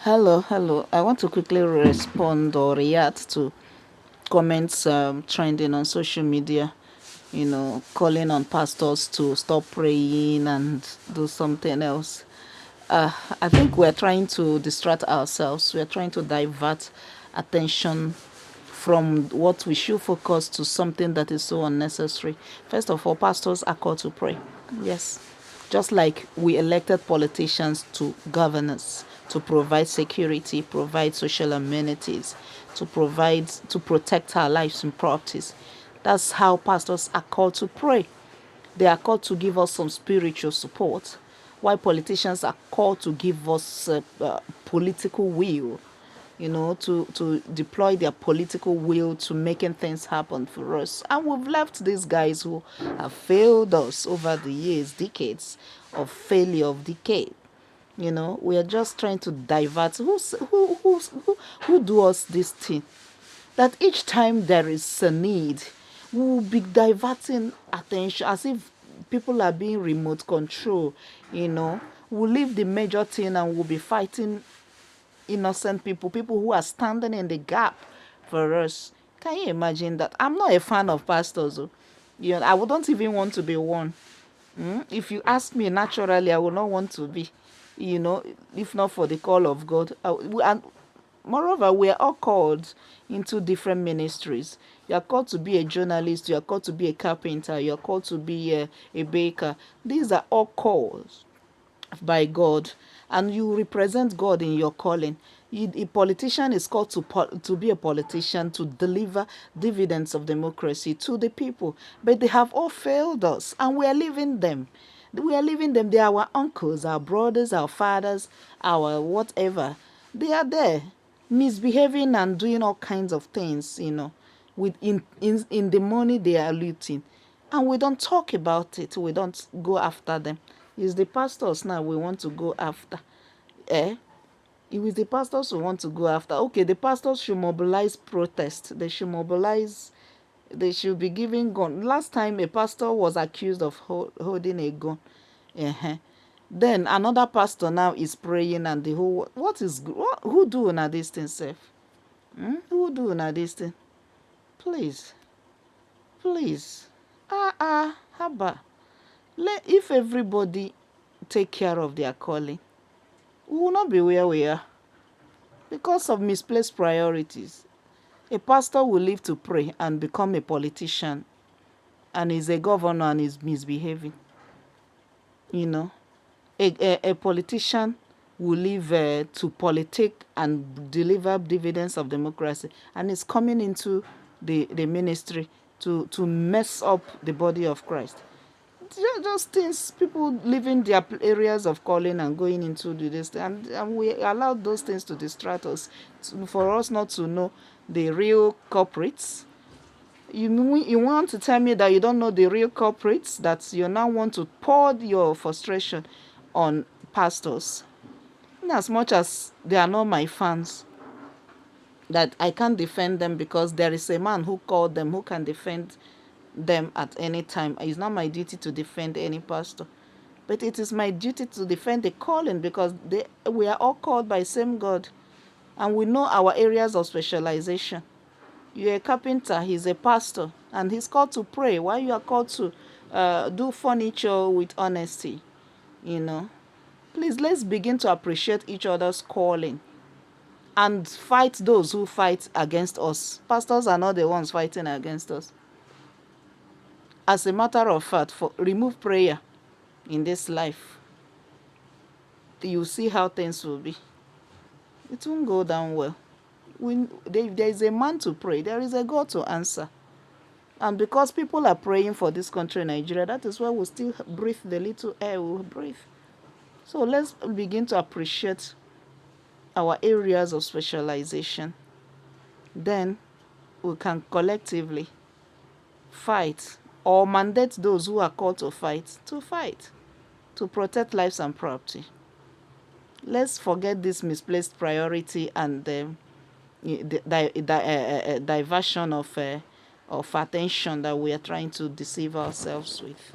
Hello. I want to quickly respond or react to comments trending on social media, calling on pastors to stop praying and do something else. Uh, I think we're trying to distract ourselves. We're trying to divert attention from what we should focus to something that is so unnecessary. First of all, pastors are called to pray. Yes. Just like we elected politicians to govern us, to provide security, provide social amenities, to protect our lives and properties. That's how pastors are called to pray. They are called to give us some spiritual support, while politicians are called to give us political will, to deploy their political will to making things happen for us. And we've left these guys who have failed us over the years, decades of failure, of decay. We are just trying to divert. Who do us this thing? That each time there is a need, we will be diverting attention as if people are being remote control. We'll leave the major thing and we'll be fighting innocent people who are standing in the gap for us. Can you imagine that? I'm not a fan of pastors. Oh. I wouldn't even want to be one. If you ask me naturally, I would not want to be, if not for the call of God. And moreover, we are all called into different ministries. You are called to be a journalist, you are called to be a carpenter, you are called to be a baker. These are all calls by God, and you represent God in your calling. A politician is called to be a politician, to deliver dividends of democracy to the people, but they have all failed us, and we are leaving them. We are leaving them. They are our uncles, our brothers, our fathers, our whatever. They are there, misbehaving and doing all kinds of things, with in the money they are looting, and we don't talk about it. We don't go after them. It's the pastors now we want to go after. Eh? It is the pastors we want to go after. Okay, the pastors should mobilize protest. They should mobilize. They should be giving gun. Last time a pastor was accused of holding a gun. Uh-huh. Then another pastor now is praying, and the whole who do na this thing, self? Who do na this thing? Please, please. Haba. If everybody take care of their calling, we will not be where we are because of misplaced priorities. A pastor will live to pray and become a politician, and is a governor and is misbehaving. A politician will live to politic and deliver dividends of democracy, and is coming into the ministry to mess up the body of Christ. Just things, people leaving their areas of calling and going into this, and we allow those things to distract us, for us not to know the real culprits. You want to tell me that you don't know the real culprits, that you now want to pour your frustration on pastors? In as much as they are not my fans, that I can't defend them, because there is a man who called them who can defend them at any time. It's not my duty to defend any pastor, but it is my duty to defend the calling, because we are all called by same God, and we know our areas of specialization. You're a carpenter, he's a pastor, and he's called to pray, while you are called to do furniture with honesty. Please, let's begin to appreciate each other's calling and fight those who fight against us. Pastors are not the ones fighting against us. As a matter of fact, remove prayer in this life, you see how things will be. It won't go down well. When there is a man to pray, there is a God to answer. And because people are praying for this country, Nigeria, that is why we still breathe the little air we breathe. So let's begin to appreciate our areas of specialization. Then we can collectively fight, or mandate those who are called to fight, to protect lives and property. Let's forget this misplaced priority and diversion of attention that we are trying to deceive ourselves with.